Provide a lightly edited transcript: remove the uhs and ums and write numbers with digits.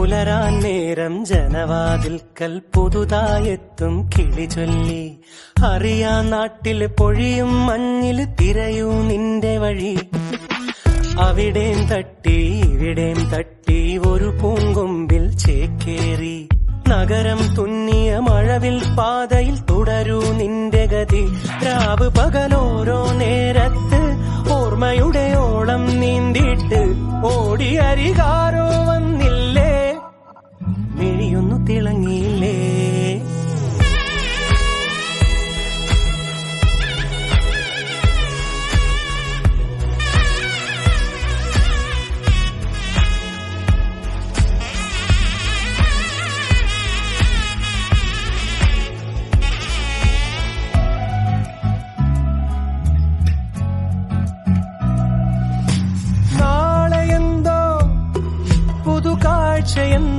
പുലരാൻ നേരം ജനവാതിൽക്കൽ പുതുതായെത്തും കിളി ചൊല്ലി. അറിയാ നാട്ടിൽ പൊഴിയും മഞ്ഞിൽ തിരയൂ നിന്റെ വഴി. അവിടേം തട്ടി ഇവിടേം തട്ടി ഒരു പൂങ്കൊമ്പിൽ ചേക്കേറി. നഗരം തുന്നിയ മഴവിൽ പാതയിൽ തുടരൂ നിന്റെ ഗതി. രാവ് പകലോരോ നേരത്ത് ഓർമ്മയുടെ ഓളം നീന്തിയിട്ട് ഓടി അരികാരോ വന്നില്ലേ, മിഴിയൊന്നു തിളങ്ങിയില്ലേ. നാളെയെന്തോ പുതുകാഴ്ചയെന്തോ